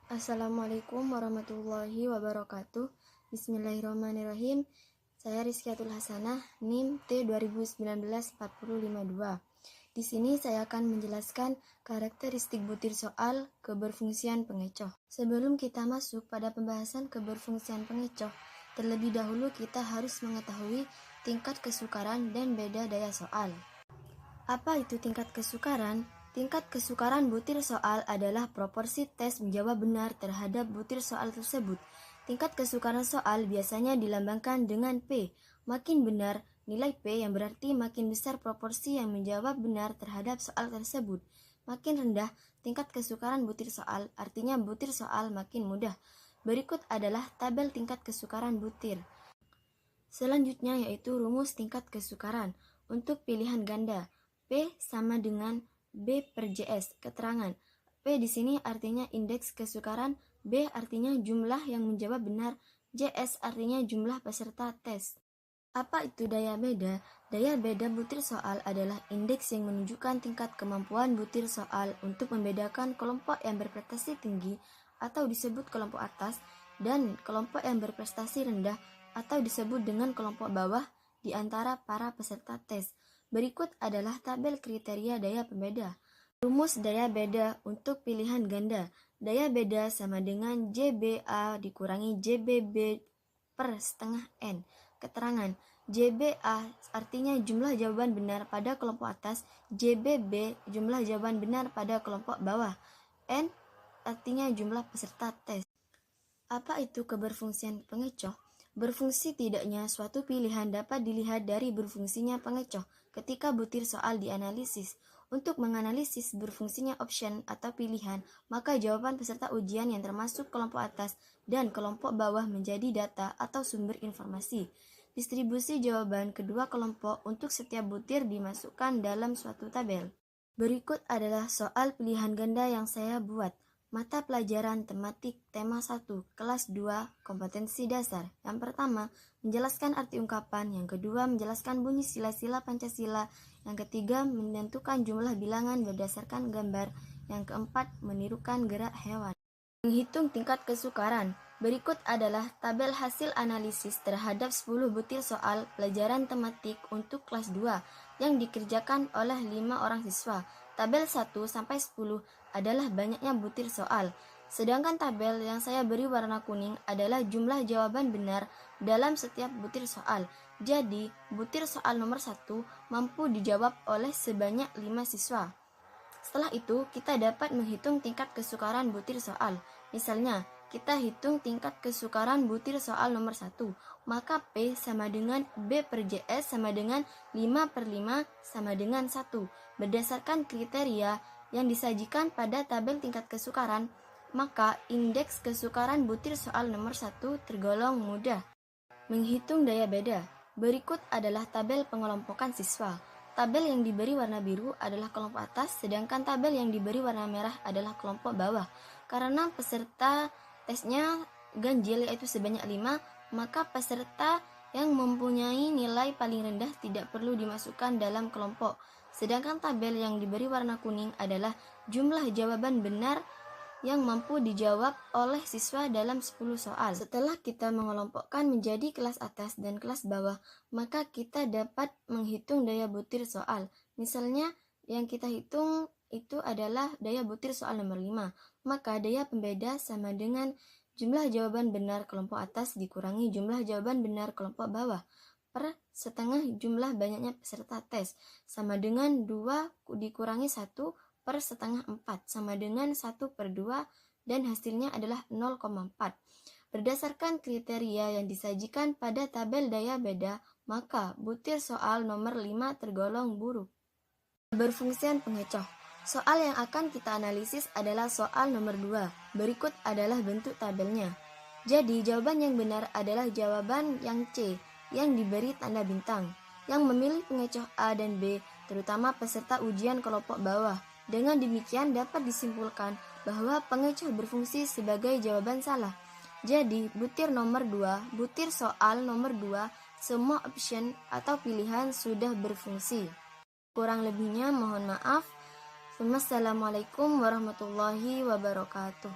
Assalamualaikum warahmatullahi wabarakatuh. Bismillahirrahmanirrahim. Saya Rizkiatul Hasanah, NIM T2019-4052. Di sini saya akan menjelaskan karakteristik butir soal keberfungsian pengecoh. Sebelum kita masuk pada pembahasan keberfungsian pengecoh, terlebih dahulu kita harus mengetahui tingkat kesukaran dan beda daya soal. Apa itu tingkat kesukaran? Tingkat kesukaran butir soal adalah proporsi tes menjawab benar terhadap butir soal tersebut. Tingkat kesukaran soal biasanya dilambangkan dengan P. Makin benar nilai P yang berarti makin besar proporsi yang menjawab benar terhadap soal tersebut. Makin rendah tingkat kesukaran butir soal, artinya butir soal makin mudah. Berikut adalah tabel tingkat kesukaran butir. Selanjutnya yaitu rumus tingkat kesukaran. Untuk pilihan ganda, P sama dengan B per JS. Keterangan, P di sini artinya indeks kesukaran, B artinya jumlah yang menjawab benar, JS artinya jumlah peserta tes. Apa itu daya beda? Daya beda butir soal adalah indeks yang menunjukkan tingkat kemampuan butir soal untuk membedakan kelompok yang berprestasi tinggi atau disebut kelompok atas dan kelompok yang berprestasi rendah atau disebut dengan kelompok bawah di antara para peserta tes. Berikut adalah tabel kriteria daya pembeda. Rumus daya beda untuk pilihan ganda. Daya beda sama dengan JBA dikurangi JBB per setengah N. Keterangan, JBA artinya jumlah jawaban benar pada kelompok atas, JBB jumlah jawaban benar pada kelompok bawah, N artinya jumlah peserta tes. Apa itu keberfungsian pengecoh? Berfungsi tidaknya suatu pilihan dapat dilihat dari berfungsinya pengecoh ketika butir soal dianalisis. Untuk menganalisis berfungsinya option atau pilihan, maka jawaban peserta ujian yang termasuk kelompok atas dan kelompok bawah menjadi data atau sumber informasi. Distribusi jawaban kedua kelompok untuk setiap butir dimasukkan dalam suatu tabel. Berikut adalah soal pilihan ganda yang saya buat. Mata pelajaran tematik tema 1, kelas 2, kompetensi dasar. Yang pertama, menjelaskan arti ungkapan. Yang kedua, menjelaskan bunyi sila-sila Pancasila. Yang ketiga, menentukan jumlah bilangan berdasarkan gambar. Yang keempat, menirukan gerak hewan. Menghitung tingkat kesukaran. Berikut adalah tabel hasil analisis terhadap 10 butir soal pelajaran tematik untuk kelas 2 yang dikerjakan oleh 5 orang siswa. Tabel 1 sampai 10 adalah banyaknya butir soal. Sedangkan tabel yang saya beri warna kuning adalah jumlah jawaban benar dalam setiap butir soal. Jadi, butir soal nomor 1 mampu dijawab oleh sebanyak 5 siswa. Setelah itu, kita dapat menghitung tingkat kesukaran butir soal. Misalnya, kita hitung tingkat kesukaran butir soal nomor 1, maka P sama dengan B per JS sama dengan 5 per 5 sama dengan 1. Berdasarkan kriteria yang disajikan pada tabel tingkat kesukaran, maka indeks kesukaran butir soal nomor 1 tergolong mudah. Menghitung daya beda. Berikut adalah tabel pengelompokan siswa. Tabel yang diberi warna biru adalah kelompok atas, sedangkan tabel yang diberi warna merah adalah kelompok bawah. Karena peserta tesnya ganjil yaitu sebanyak 5, maka peserta yang mempunyai nilai paling rendah tidak perlu dimasukkan dalam kelompok. Sedangkan tabel yang diberi warna kuning adalah jumlah jawaban benar yang mampu dijawab oleh siswa dalam 10 soal. Setelah kita mengelompokkan menjadi kelas atas dan kelas bawah, maka kita dapat menghitung daya butir soal. Misalnya yang kita hitung itu adalah daya butir soal nomor 5. Maka daya pembeda sama dengan jumlah jawaban benar kelompok atas dikurangi jumlah jawaban benar kelompok bawah per setengah jumlah banyaknya peserta tes sama dengan 2 dikurangi 1 per setengah 4 sama dengan 1 per 2 dan hasilnya adalah 0,4. Berdasarkan kriteria yang disajikan pada tabel daya beda, maka butir soal nomor 5 tergolong buruk. Berfungsian pengecoh. Soal yang akan kita analisis adalah soal nomor 2. Berikut adalah bentuk tabelnya. Jadi jawaban yang benar adalah jawaban yang C yang diberi tanda bintang. Yang memilih pengecoh A dan B terutama peserta ujian kelompok bawah. Dengan demikian dapat disimpulkan bahwa pengecoh berfungsi sebagai jawaban salah. Jadi butir nomor 2, butir soal nomor 2, semua option atau pilihan sudah berfungsi. Kurang lebihnya mohon maaf. Wassalamualaikum warahmatullahi wabarakatuh.